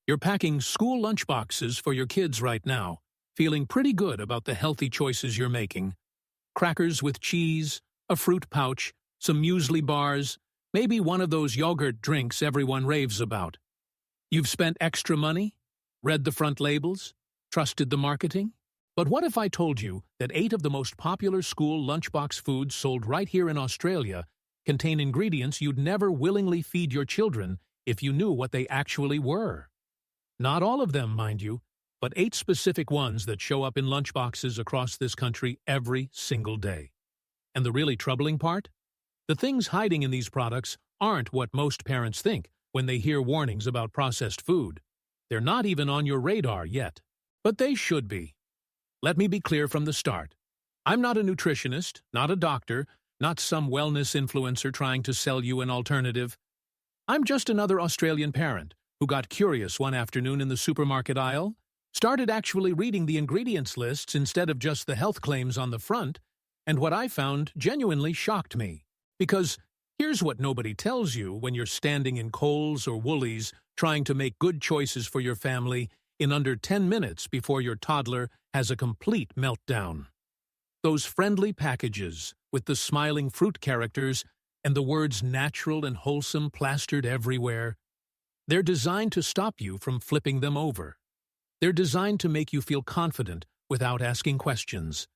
You're packing school lunchboxes for your kids right now, feeling pretty good about the healthy choices you're making. Crackers with cheese, a fruit pouch, some muesli bars, maybe one of those yogurt drinks everyone raves about. You've spent extra money, read the front labels, trusted the marketing? But what if I told you that 8 of the most popular school lunchbox foods sold right here in Australia contain ingredients you'd never willingly feed your children if you knew what they actually were? Not all of them, mind you, but 8 specific ones that show up in lunchboxes across this country every single day. And the really troubling part? The things hiding in these products aren't what most parents think when they hear warnings about processed food. They're not even on your radar yet. But they should be. Let me be clear from the start. I'm not a nutritionist, not a doctor, not some wellness influencer trying to sell you an alternative. I'm just another Australian parent who got curious one afternoon in the supermarket aisle, started actually reading the ingredients lists instead of just the health claims on the front, and what I found genuinely shocked me. Because here's what nobody tells you when you're standing in Coles or Woolies trying to make good choices for your family in under 10 minutes before your toddler has a complete meltdown. Those friendly packages with the smiling fruit characters and the words natural and wholesome plastered everywhere, they're designed to stop you from flipping them over. They're designed to make you feel confident without asking questions.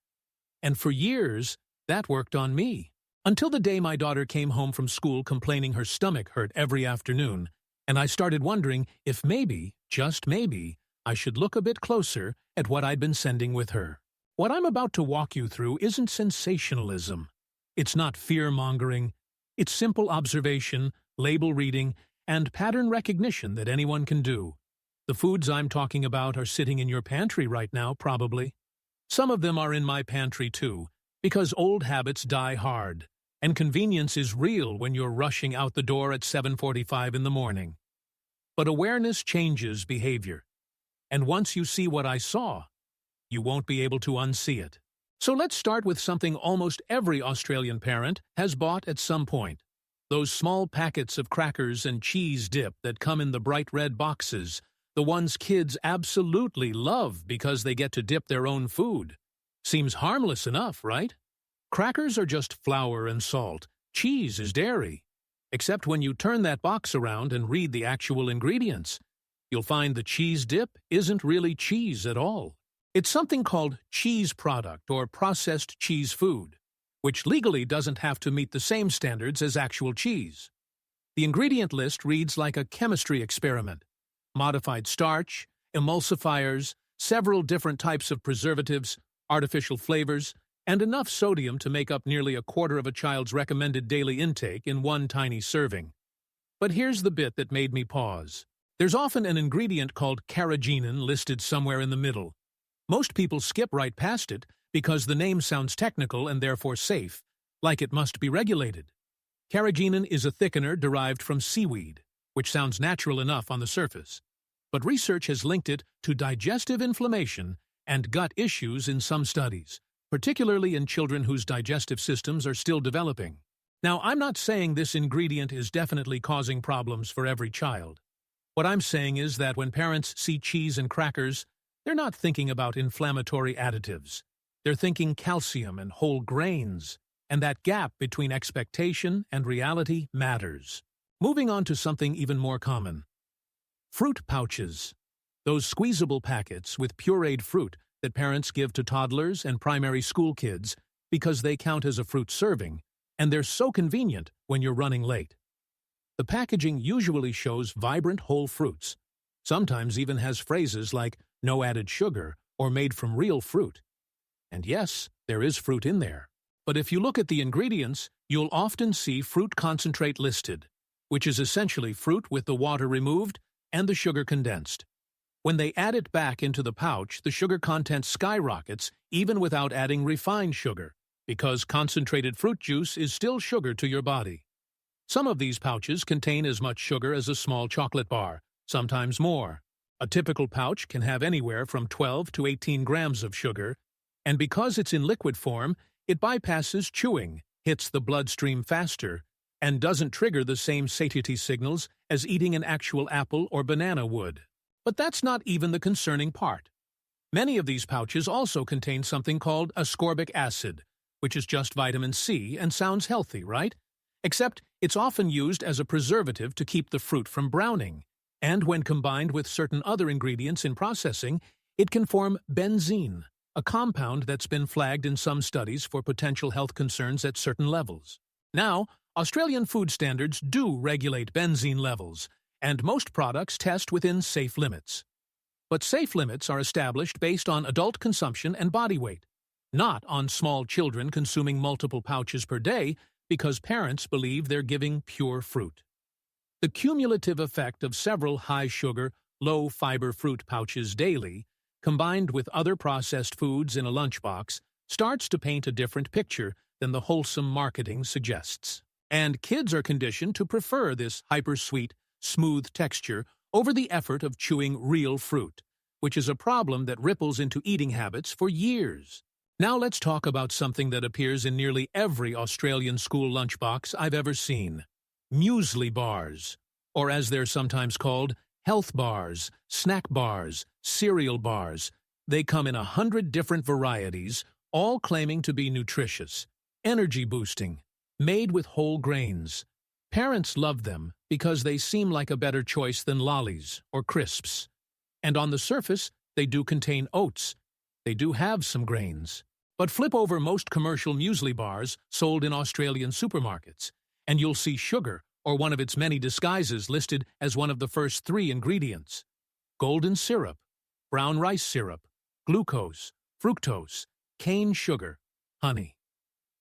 And for years, that worked on me. Until the day my daughter came home from school complaining her stomach hurt every afternoon, and I started wondering if maybe, just maybe, I should look a bit closer at what I'd been sending with her. What I'm about to walk you through isn't sensationalism. It's not fear-mongering. It's simple observation, label reading, and pattern recognition that anyone can do. The foods I'm talking about are sitting in your pantry right now, probably. Some of them are in my pantry too, because old habits die hard, and convenience is real when you're rushing out the door at 7:45 in the morning. But awareness changes behavior. And once you see what I saw, you won't be able to unsee it. So let's start with something almost every Australian parent has bought at some point. Those small packets of crackers and cheese dip that come in the bright red boxes, the ones kids absolutely love because they get to dip their own food. Seems harmless enough, right? Crackers are just flour and salt. Cheese is dairy. Except when you turn that box around and read the actual ingredients, you'll find the cheese dip isn't really cheese at all. It's something called cheese product or processed cheese food, which legally doesn't have to meet the same standards as actual cheese. The ingredient list reads like a chemistry experiment. Modified starch, emulsifiers, several different types of preservatives, artificial flavors, and enough sodium to make up nearly a quarter of a child's recommended daily intake in one tiny serving. But here's the bit that made me pause. There's often an ingredient called carrageenan listed somewhere in the middle. Most people skip right past it because the name sounds technical and therefore safe, like it must be regulated. Carrageenan is a thickener derived from seaweed, which sounds natural enough on the surface. But research has linked it to digestive inflammation and gut issues in some studies, particularly in children whose digestive systems are still developing. Now, I'm not saying this ingredient is definitely causing problems for every child. What I'm saying is that when parents see cheese and crackers, they're not thinking about inflammatory additives. They're thinking calcium and whole grains, and that gap between expectation and reality matters. Moving on to something even more common. Fruit pouches. Those squeezable packets with pureed fruit that parents give to toddlers and primary school kids because they count as a fruit serving, and they're so convenient when you're running late. The packaging usually shows vibrant whole fruits, sometimes even has phrases like no added sugar or made from real fruit. And yes, there is fruit in there. But if you look at the ingredients, you'll often see fruit concentrate listed, which is essentially fruit with the water removed and the sugar condensed. When they add it back into the pouch, the sugar content skyrockets even without adding refined sugar, because concentrated fruit juice is still sugar to your body. Some of these pouches contain as much sugar as a small chocolate bar, sometimes more. A typical pouch can have anywhere from 12 to 18 grams of sugar, and because it's in liquid form, it bypasses chewing, hits the bloodstream faster, and doesn't trigger the same satiety signals as eating an actual apple or banana would. But that's not even the concerning part. Many of these pouches also contain something called ascorbic acid, which is just vitamin C and sounds healthy, right? Except it's often used as a preservative to keep the fruit from browning, and when combined with certain other ingredients in processing, it can form benzene, a compound that's been flagged in some studies for potential health concerns at certain levels. Now, Australian food standards do regulate benzene levels, and most products test within safe limits. But safe limits are established based on adult consumption and body weight, not on small children consuming multiple pouches per day because parents believe they're giving pure fruit. The cumulative effect of several high-sugar, low-fiber fruit pouches daily, combined with other processed foods in a lunchbox, starts to paint a different picture than the wholesome marketing suggests. And kids are conditioned to prefer this hyper-sweet, smooth texture over the effort of chewing real fruit, which is a problem that ripples into eating habits for years. Now let's talk about something that appears in nearly every Australian school lunchbox I've ever seen. Muesli bars, or as they're sometimes called, health bars, snack bars, cereal bars. They come in 100 different varieties, all claiming to be nutritious, energy-boosting, made with whole grains. Parents love them because they seem like a better choice than lollies or crisps. And on the surface, they do contain oats. They do have some grains. But flip over most commercial muesli bars sold in Australian supermarkets, and you'll see sugar, or one of its many disguises, listed as one of the first 3 ingredients: golden syrup, brown rice syrup, glucose, fructose, cane sugar, honey.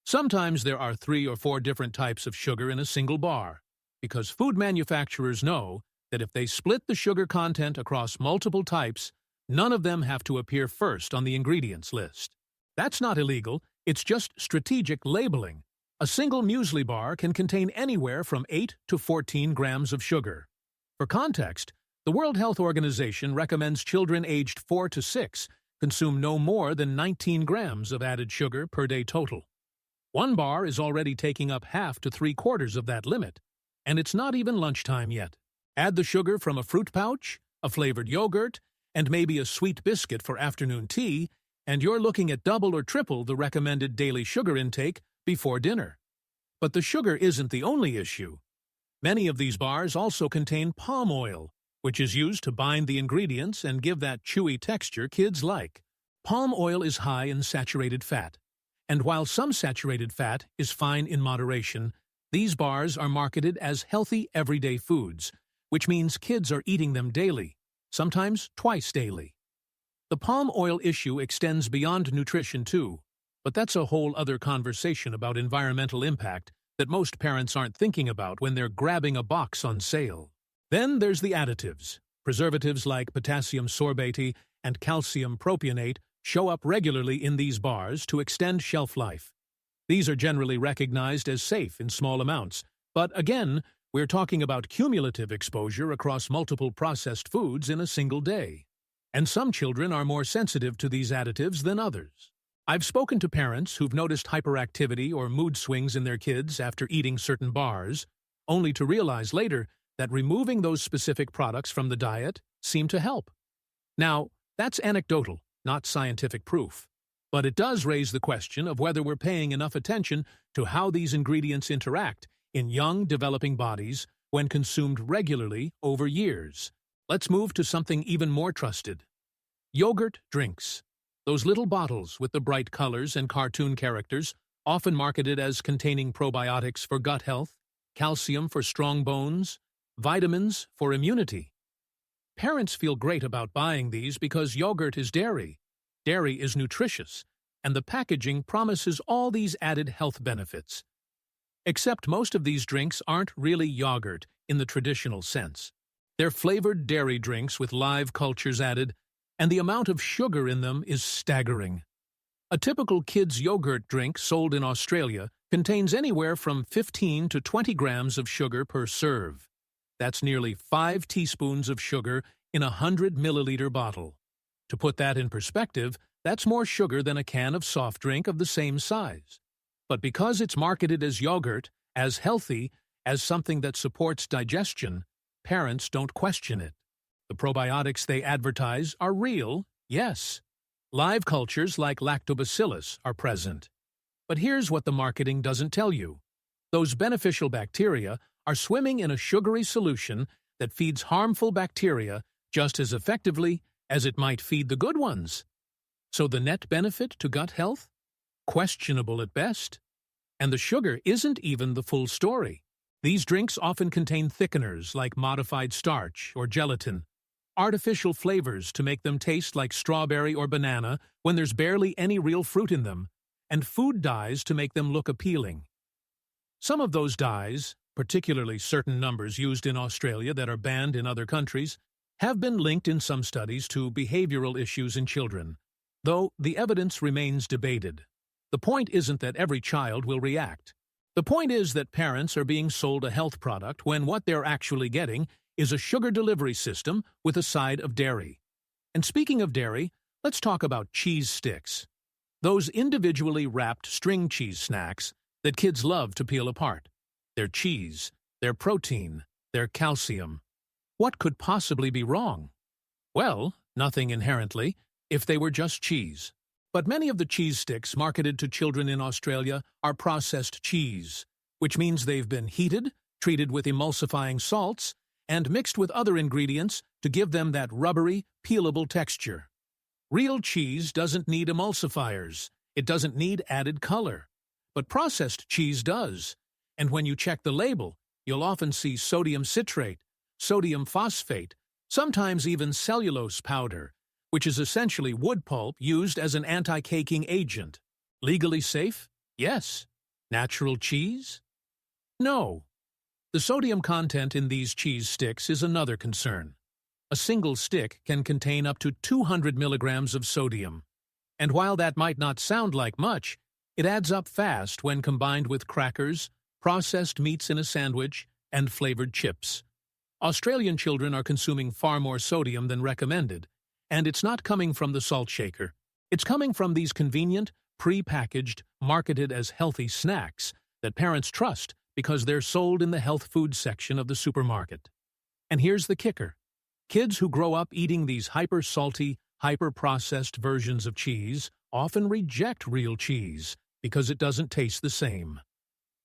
Sometimes there are 3 or 4 different types of sugar in a single bar, because food manufacturers know that if they split the sugar content across multiple types, none of them have to appear first on the ingredients list. That's not illegal, it's just strategic labeling. A single muesli bar can contain anywhere from 8 to 14 grams of sugar. For context, the World Health Organization recommends children aged 4 to 6 consume no more than 19 grams of added sugar per day total. One bar is already taking up half to 3/4 of that limit, and it's not even lunchtime yet. Add the sugar from a fruit pouch, a flavored yogurt, and maybe a sweet biscuit for afternoon tea, and you're looking at double or triple the recommended daily sugar intake before dinner. But the sugar isn't the only issue. Many of these bars also contain palm oil, which is used to bind the ingredients and give that chewy texture kids like. Palm oil is high in saturated fat, and while some saturated fat is fine in moderation, these bars are marketed as healthy everyday foods, which means kids are eating them daily, sometimes twice daily. The palm oil issue extends beyond nutrition too, but that's a whole other conversation about environmental impact that most parents aren't thinking about when they're grabbing a box on sale. Then there's the additives. Preservatives like potassium sorbate and calcium propionate show up regularly in these bars to extend shelf life. These are generally recognized as safe in small amounts, but again, we're talking about cumulative exposure across multiple processed foods in a single day. And some children are more sensitive to these additives than others. I've spoken to parents who've noticed hyperactivity or mood swings in their kids after eating certain bars, only to realize later that removing those specific products from the diet seemed to help. Now, that's anecdotal, not scientific proof, but it does raise the question of whether we're paying enough attention to how these ingredients interact in young, developing bodies when consumed regularly over years. Let's move to something even more trusted. Yogurt drinks. Those little bottles with the bright colors and cartoon characters, often marketed as containing probiotics for gut health, calcium for strong bones, vitamins for immunity. Parents feel great about buying these because yogurt is dairy. Dairy is nutritious, and the packaging promises all these added health benefits. Except most of these drinks aren't really yogurt in the traditional sense. They're flavored dairy drinks with live cultures added, and the amount of sugar in them is staggering. A typical kid's yogurt drink sold in Australia contains anywhere from 15 to 20 grams of sugar per serve. That's nearly 5 teaspoons of sugar in a 100-milliliter bottle. To put that in perspective, that's more sugar than a can of soft drink of the same size. But because it's marketed as yogurt, as healthy, as something that supports digestion, parents don't question it. The probiotics they advertise are real, yes. Live cultures like lactobacillus are present. But here's what the marketing doesn't tell you. Those beneficial bacteria are swimming in a sugary solution that feeds harmful bacteria just as effectively as it might feed the good ones. So the net benefit to gut health? Questionable at best. And the sugar isn't even the full story. These drinks often contain thickeners like modified starch or gelatin, artificial flavors to make them taste like strawberry or banana when there's barely any real fruit in them, and food dyes to make them look appealing. Some of those dyes, particularly certain numbers used in Australia that are banned in other countries, have been linked in some studies to behavioral issues in children, though the evidence remains debated. The point isn't that every child will react. The point is that parents are being sold a health product when what they're actually getting is a sugar delivery system with a side of dairy. And speaking of dairy, let's talk about cheese sticks. Those individually wrapped string cheese snacks that kids love to peel apart. Their cheese, their protein, their calcium. What could possibly be wrong? Well, nothing inherently, if they were just cheese. But many of the cheese sticks marketed to children in Australia are processed cheese, which means they've been heated, treated with emulsifying salts, and mixed with other ingredients to give them that rubbery, peelable texture. Real cheese doesn't need emulsifiers. It doesn't need added color. But processed cheese does. And when you check the label, you'll often see sodium citrate, sodium phosphate, sometimes even cellulose powder, which is essentially wood pulp used as an anti-caking agent. Legally safe? Yes. Natural cheese? No. The sodium content in these cheese sticks is another concern. A single stick can contain up to 200 milligrams of sodium. And while that might not sound like much, it adds up fast when combined with crackers, processed meats in a sandwich, and flavored chips. Australian children are consuming far more sodium than recommended, and it's not coming from the salt shaker. It's coming from these convenient, pre-packaged, marketed as healthy snacks that parents trust because they're sold in the health food section of the supermarket. And here's the kicker. Kids who grow up eating these hyper-salty, hyper-processed versions of cheese often reject real cheese because it doesn't taste the same.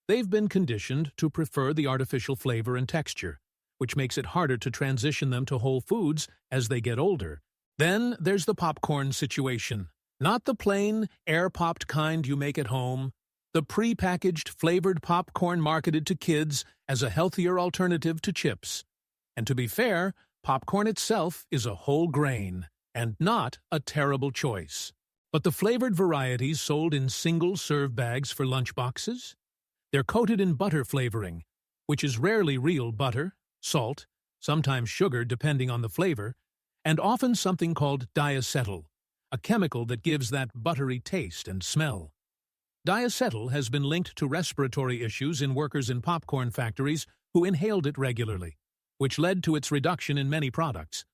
They've been conditioned to prefer the artificial flavor and texture, which makes it harder to transition them to whole foods as they get older. Then there's the popcorn situation. Not the plain, air-popped kind you make at home. The pre-packaged, flavored popcorn marketed to kids as a healthier alternative to chips. And to be fair, popcorn itself is a whole grain, and not a terrible choice. But the flavored varieties sold in single-serve bags for lunchboxes? They're coated in butter flavoring, which is rarely real butter, salt, sometimes sugar depending on the flavor, and often something called diacetyl, a chemical that gives that buttery taste and smell. Diacetyl has been linked to respiratory issues in workers in popcorn factories who inhaled it regularly, which led to its reduction in many products.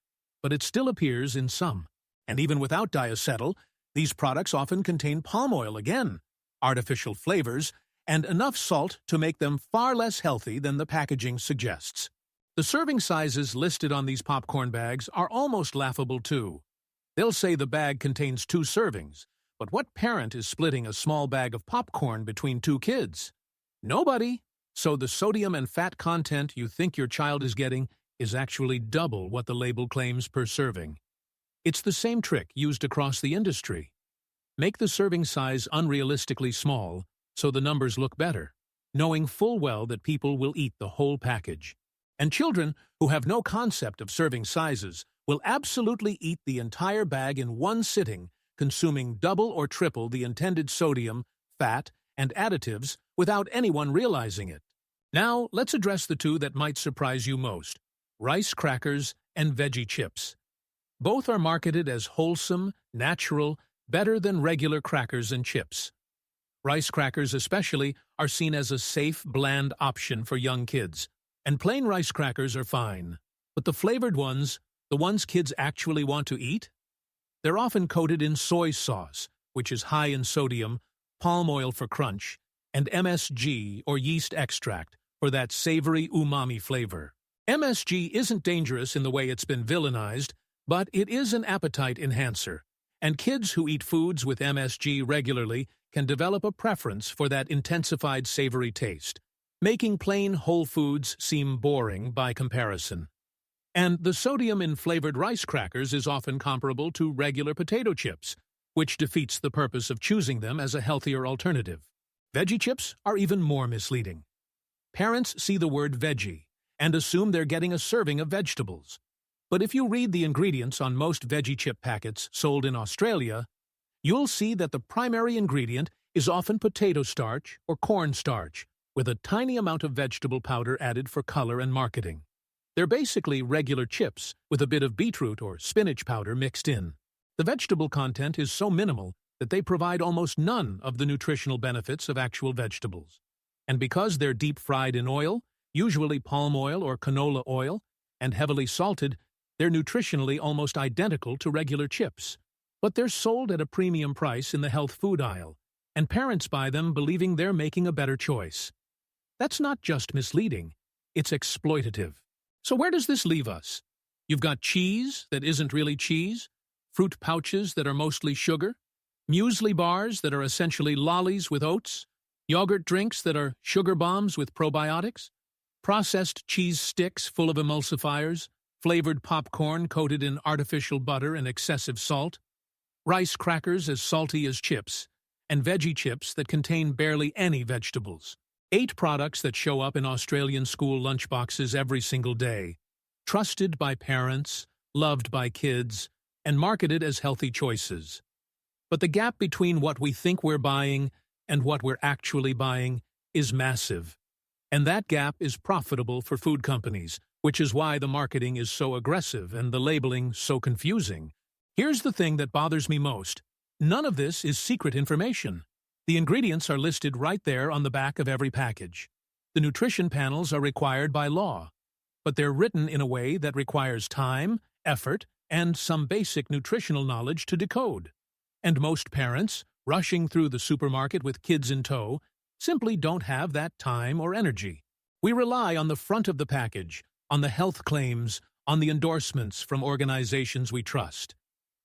But it still appears in some. And even without diacetyl, these products often contain palm oil again, artificial flavors, and enough salt to make them far less healthy than the packaging suggests. The serving sizes listed on these popcorn bags are almost laughable too. They'll say the bag contains 2 servings, but what parent is splitting a small bag of popcorn between 2 kids? Nobody. So the sodium and fat content you think your child is getting is actually double what the label claims per serving. It's the same trick used across the industry. Make the serving size unrealistically small so the numbers look better, knowing full well that people will eat the whole package. And children who have no concept of serving sizes will absolutely eat the entire bag in one sitting, consuming double or triple the intended sodium, fat, and additives without anyone realizing it. Now, let's address the 2 that might surprise you most: rice crackers and veggie chips. Both are marketed as wholesome, natural, better than regular crackers and chips. Rice crackers especially are seen as a safe, bland option for young kids. And plain rice crackers are fine. But the flavored ones, the ones kids actually want to eat? They're often coated in soy sauce, which is high in sodium, palm oil for crunch, and MSG or yeast extract for that savory umami flavor. MSG isn't dangerous in the way it's been villainized, but it is an appetite enhancer, and kids who eat foods with MSG regularly can develop a preference for that intensified savory taste, making plain whole foods seem boring by comparison. And the sodium in flavored rice crackers is often comparable to regular potato chips, which defeats the purpose of choosing them as a healthier alternative. Veggie chips are even more misleading. Parents see the word veggie and assume they're getting a serving of vegetables. But if you read the ingredients on most veggie chip packets sold in Australia, you'll see that the primary ingredient is often potato starch or corn starch, with a tiny amount of vegetable powder added for color and marketing. They're basically regular chips with a bit of beetroot or spinach powder mixed in. The vegetable content is so minimal that they provide almost none of the nutritional benefits of actual vegetables. And because they're deep-fried in oil, usually palm oil or canola oil, and heavily salted, they're nutritionally almost identical to regular chips. But they're sold at a premium price in the health food aisle, and parents buy them believing they're making a better choice. That's not just misleading, it's exploitative. So where does this leave us? You've got cheese that isn't really cheese, fruit pouches that are mostly sugar, muesli bars that are essentially lollies with oats, yogurt drinks that are sugar bombs with probiotics, processed cheese sticks full of emulsifiers, flavored popcorn coated in artificial butter and excessive salt, rice crackers as salty as chips, and veggie chips that contain barely any vegetables. 8 products that show up in Australian school lunchboxes every single day, trusted by parents, loved by kids, and marketed as healthy choices. But the gap between what we think we're buying and what we're actually buying is massive. And that gap is profitable for food companies, which is why the marketing is so aggressive and the labeling so confusing. Here's the thing that bothers me most. None of this is secret information. The ingredients are listed right there on the back of every package. The nutrition panels are required by law, but they're written in a way that requires time, effort, and some basic nutritional knowledge to decode. And most parents, rushing through the supermarket with kids in tow, simply don't have that time or energy. We rely on the front of the package, on the health claims, on the endorsements from organizations we trust.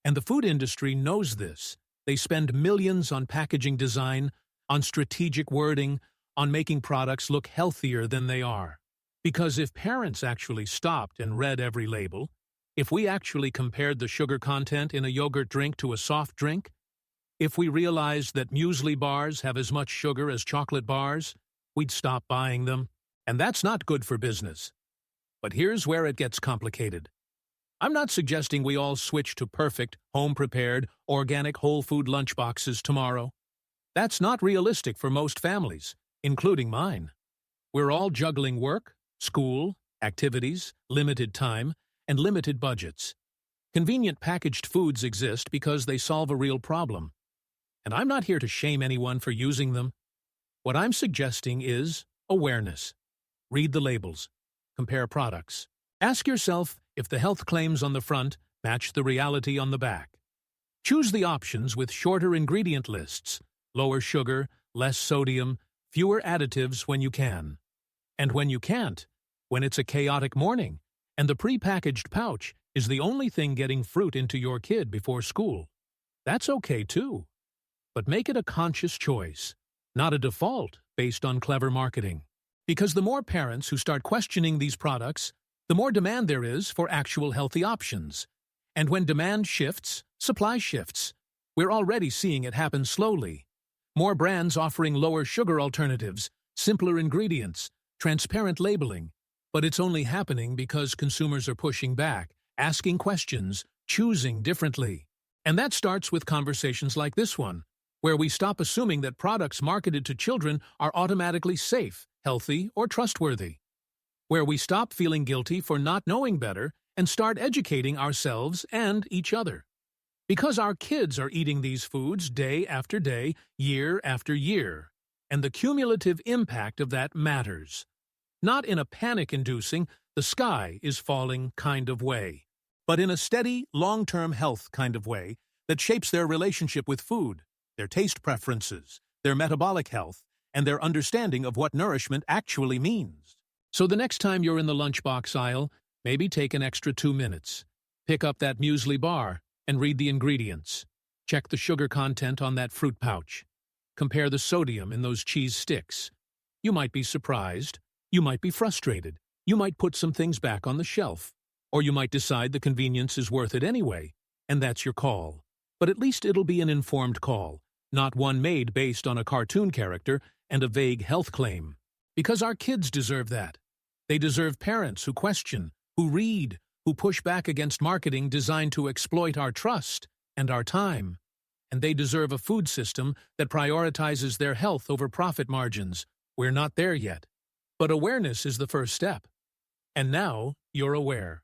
And the food industry knows this. They spend millions on packaging design, on strategic wording, on making products look healthier than they are. Because if parents actually stopped and read every label, if we actually compared the sugar content in a yogurt drink to a soft drink, if we realized that muesli bars have as much sugar as chocolate bars, we'd stop buying them. And that's not good for business. But here's where it gets complicated. I'm not suggesting we all switch to perfect, home-prepared, organic whole food lunchboxes tomorrow. That's not realistic for most families, including mine. We're all juggling work, school, activities, limited time, and limited budgets. Convenient packaged foods exist because they solve a real problem. And I'm not here to shame anyone for using them. What I'm suggesting is awareness. Read the labels. Compare products. Ask yourself if the health claims on the front match the reality on the back. Choose the options with shorter ingredient lists, lower sugar, less sodium, fewer additives when you can. And when you can't, when it's a chaotic morning, and the pre-packaged pouch is the only thing getting fruit into your kid before school, that's okay too. But make it a conscious choice, not a default based on clever marketing. Because the more parents who start questioning these products, the more demand there is for actual healthy options. And when demand shifts, supply shifts. We're already seeing it happen slowly. More brands offering lower sugar alternatives, simpler ingredients, transparent labeling. But it's only happening because consumers are pushing back, asking questions, choosing differently. And that starts with conversations like this one, where we stop assuming that products marketed to children are automatically safe, healthy, or trustworthy. Where we stop feeling guilty for not knowing better and start educating ourselves and each other. Because our kids are eating these foods day after day, year after year, and the cumulative impact of that matters. Not in a panic-inducing, the sky is falling kind of way, but in a steady, long-term health kind of way that shapes their relationship with food, their taste preferences, their metabolic health, and their understanding of what nourishment actually means. So the next time you're in the lunchbox aisle, maybe take an extra 2 minutes. Pick up that muesli bar and read the ingredients. Check the sugar content on that fruit pouch. Compare the sodium in those cheese sticks. You might be surprised. You might be frustrated. You might put some things back on the shelf. Or you might decide the convenience is worth it anyway, and that's your call. But at least it'll be an informed call, not one made based on a cartoon character and a vague health claim. Because our kids deserve that. They deserve parents who question, who read, who push back against marketing designed to exploit our trust and our time. And they deserve a food system that prioritizes their health over profit margins. We're not there yet. But awareness is the first step. And now, you're aware.